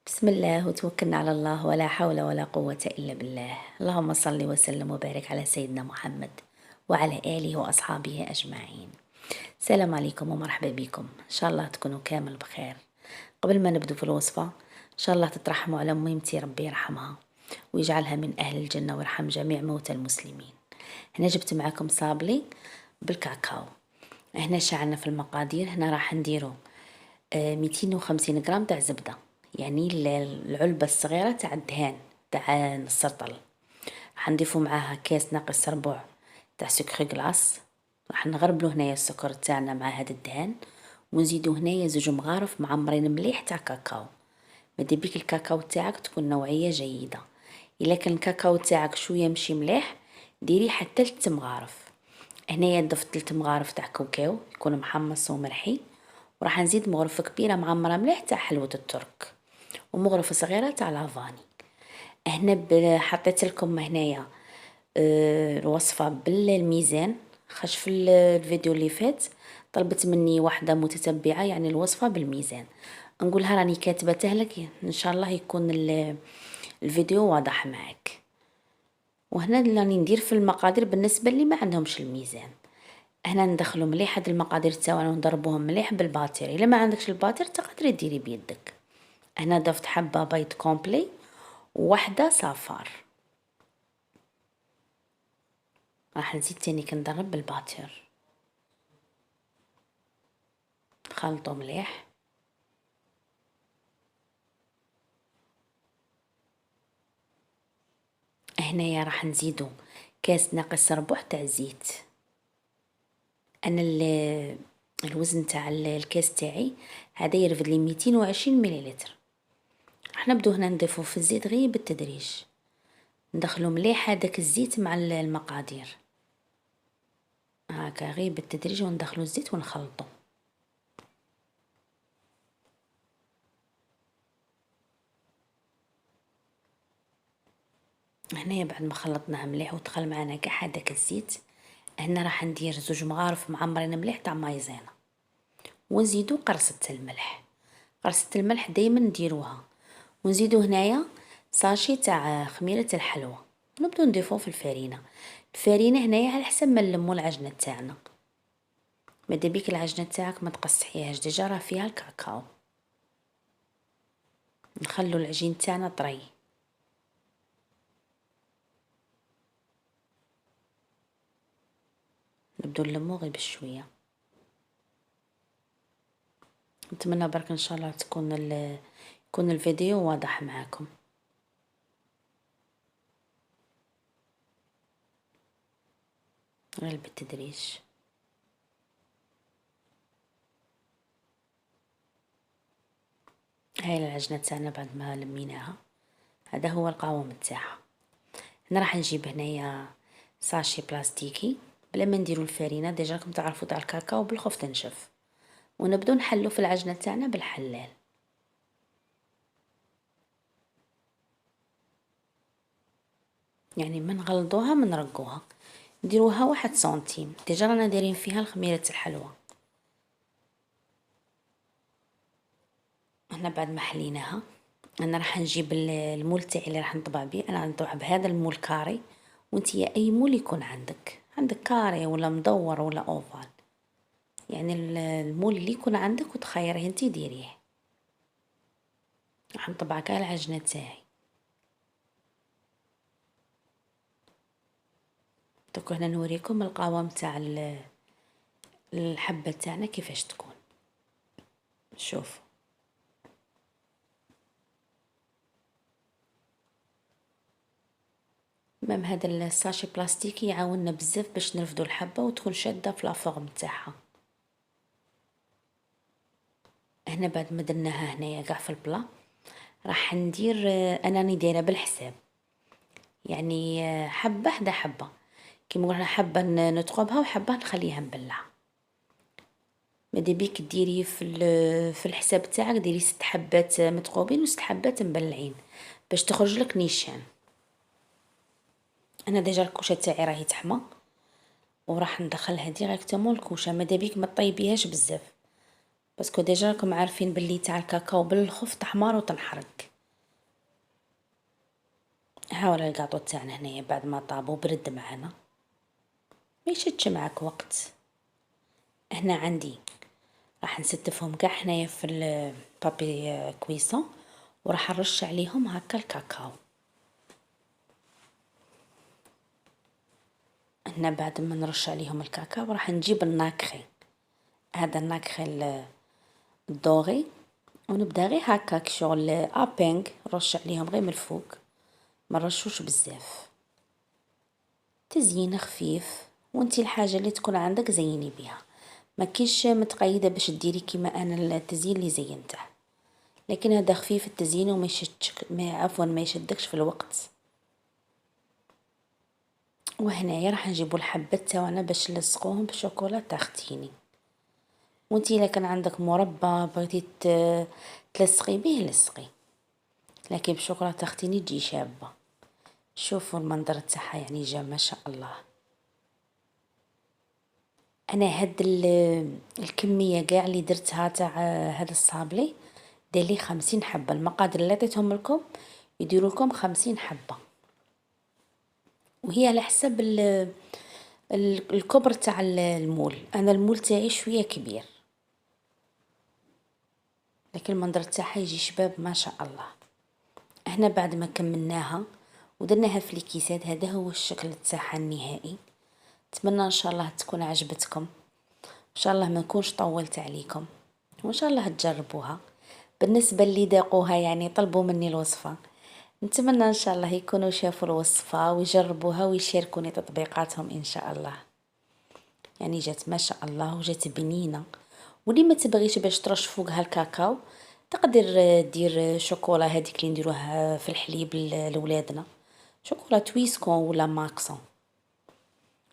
بسم الله وتوكلنا على الله ولا حول ولا قوة إلا بالله. اللهم صل وسلم وبارك على سيدنا محمد وعلى آله وأصحابه أجمعين. السلام عليكم ومرحبا بكم، إن شاء الله تكونوا كامل بخير. قبل ما نبدو في الوصفة إن شاء الله تترحموا على ميمتي، ربي يرحمها ويجعلها من أهل الجنة ويرحم جميع موتى المسلمين. هنا جبت معكم صابلي بالكاكاو. هنا شعلنا في المقادير. هنا راح نديرو 250 غرام تاع زبدة، يعني العلبة الصغيرة تاع الدهان تاع نص رطل. راح نضيفو معاها كاس ناقص ربع تاع سكر غلاس. راح نغربلو هنايا السكر تاعنا مع هذا الدهان، ونزيدو هنايا 2 مغارف معمرين مليح تاع كاكاو. ماذا بيك الكاكاو تاعك تكون نوعية جيدة. الا كان الكاكاو تاعك شوية مشي مليح ديري حتى 3 مغارف. هنايا ضفت 3 مغارف تاع كاكاو يكون محمص ومرحي، وراح نزيد مغرفة كبيرة معمرة مليح تاع حلوة الترك، ومغرفة صغيرة تاع لافاني. هنا حطيت لكم هنايا الوصفة بالميزان، خاش في الفيديو اللي فات طلبت مني واحدة متتبعة يعني الوصفة بالميزان، نقولها راني كاتبته لك ان شاء الله يكون الفيديو واضح معك. وهنا راني ندير في المقادير بالنسبة اللي ما عندهمش الميزان. هنا ندخلو مليح هاد المقادير تاعنا ونضربوهم مليح بالباتير. الا ما عندكش الباتير تقدري ديري بيدك. هنا ضفت حبة بيض كومبلي وواحدة صفار. راح نزيد تاني كنضرب بالباتير، نخلطو مليح. هنايا راح نزيدو كاس ناقص ربع تاع زيت. انا الوزن تاع الكاس تاعي هذا يرفد لي 220 مليلتر. راح نبدو هنا نضيفو في الزيت غير بالتدريج، ندخلو مليح هذاك الزيت مع المقادير هكا غير بالتدريج، وندخلو الزيت ونخلطو. هنايا بعد ما خلطناها مليح ودخل معنا كاع هذاك الزيت، هنا راح ندير 2 مغارف معمرين مليح تاع مايزينا، ونزيدو قرصة الملح. قرصة الملح دايما نديروها. ونزيدو هنايا ساشي تاع خميرة الحلوى، نبدو نضيفوه في الفرينة. الفرينة هنايا على حسب ما نلمو العجنة تاعنا. ماذا بيك العجنة تاعك ما تقصحيهاش، ديجا راه فيها الكاكاو. نخلو العجين تاعنا طري. نبدو نلمو غير بشويه. نتمنى برك ان شاء الله يكون الفيديو واضح معاكم. غير بالتدريج. هاي العجنة تاعنا بعد ما لميناها، هذا هو القوام تاعها. هنا راح نجيب هنايا ساشي بلاستيكي بلا ما نديرو الفرينة، ديجا راكم تعرفوا تاع الكاكاو بالخف تنشف، ونبدو نحلو في العجنة تاعنا بالحلال. يعني من غلضوها من رقوها نديروها 1 سنتيم، ديجا رانا دايرين فيها الخميرة الحلوى. هنا بعد ما حليناها انا راح نجيب المول تاعي اللي راح نطبع بيه. انا نطبع بهذا المول كاري، وانتي اي مول يكون عندك كاري ولا مدور ولا اوفال، يعني المول اللي يكون عندك وتخيريه انتي ديريه. راح نطبع كاع العجنة تاعي. دوك هنا نوريكم القوام تاع الحبة تاعنا كيفاش تكون. شوفوا مام هذا الساشي بلاستيكي يعاوننا بزاف باش نرفدو الحبة وتكون شادة في لافورم تاعها. هنا بعد ما درناها هنايا قاع في البلا راح ندير انا راني دايره بالحساب، يعني حبه حدا حبه، كيما نقولها حبه نتقبها وحبه نخليها نبلع. ماذا بيك ديري في الحساب تاعك ديري 6 حبات متقوبين و6 حبات مبلعين باش تخرج لك نيشان. انا ديجا الكوشه تاعي راهي تحمى وراح ندخلها ديريكتومون الكوشه. ماذا بيك ما طيبيهاش بزاف، باسكو ديجا راكم عارفين باللي تاع الكاكاو بالخف تحمر وتنحرق. هاولا القاطو تاعنا هنايا بعد ما طاب وبرد معنا، ما يشدش معاك وقت. هنا عندي راح نستفهم كاع هنايا في البابي كويسون، وراح نرش عليهم هكا الكاكاو. هنا بعد ما نرش عليهم الكاكاو راح نجيب الناكخي، هذا الناكخي الدوغي، ونبدا غير هكاك شغل ابينغ، نرش عليهم غير من الفوق، ما نرشوش بزاف، تزيين خفيف. وانتي الحاجه اللي تكون عندك زيني بها، ما كيش متقيده باش ديري كيما انا التزيين اللي زينته، لكن هذا خفيف التزيين وما يشدش، ما يشدكش في الوقت. وهنايا راح نجيبوا الحبات تاعنا باش نلصقوهم بالشوكولا تختيني. وانتي الا كان عندك مربى بغيتي تلصقي به لصقي، لكن بالشوكولا تختيني تجي شابه. شوفوا المنظر تاعها يعني جا ما شاء الله. انا هاد الكميه كاع اللي درتها تاع هذا الصابلي دير لي 50 حبه. المقادير اللي عطيتهم لكم يديروا لكم 50 حبه، وهي على حسب الكبر تاع المول. انا المول تاعي شويه كبير، لكن المنظر تاعها يجي شباب ما شاء الله. هنا بعد ما كملناها ودرناها في الكيسات، هذا هو الشكل تاعها النهائي. اتمنى ان شاء الله تكون عجبتكم، ان شاء الله ما نكونش طولت عليكم، وان شاء الله تجربوها. بالنسبه اللي داقوها يعني طلبوا مني الوصفه، نتمنى ان شاء الله يكونوا شافوا الوصفه ويجربوها ويشاركوني تطبيقاتهم ان شاء الله. يعني جات ما شاء الله وجات بنينه. واللي ما تبغيش باش ترش فوقها الكاكاو، تقدر دير شوكولا هذيك اللي نديروها في الحليب لولادنا، شوكولا تويسكون ولا ماكسون.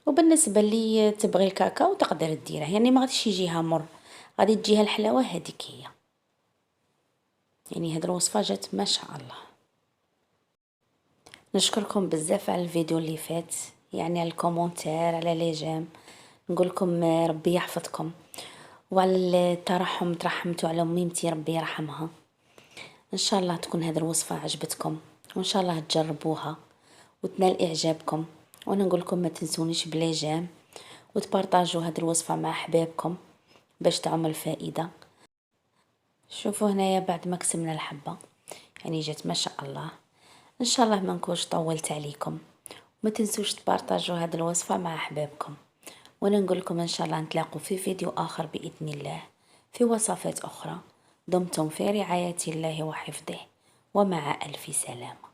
وبالنسبه اللي تبغي الكاكاو تقدر ديره، يعني ما غاديش يجيها مر، غادي تجيها الحلاوه هذيك هي. يعني هاد الوصفه جات ما شاء الله. نشكركم بزاف على الفيديو اللي فات، يعني على الكومونتير، على لي جيم. نقول لكم ربي يحفظكم، وعلى الترحم ترحمتوا على ميمتي ربي يرحمها. ان شاء الله تكون هذه الوصفه عجبتكم، وان شاء الله تجربوها وتنال اعجابكم. وانا نقول لكم ما تنسونيش بلي جيم، وتبارطاجوا هذه الوصفه مع احبابكم باش تعمل فائده. شوفوا هنايا بعد ما قسمنا الحبه يعني جات ما شاء الله. ان شاء الله ما نكونش طولت عليكم، ما تنسوش تبارطاجوا هذه الوصفه مع احبابكم. وانا نقول لكم ان شاء الله نتلاقوا في فيديو اخر باذن الله في وصفات اخرى. دمتم في رعايه الله وحفظه، ومع الف سلامه.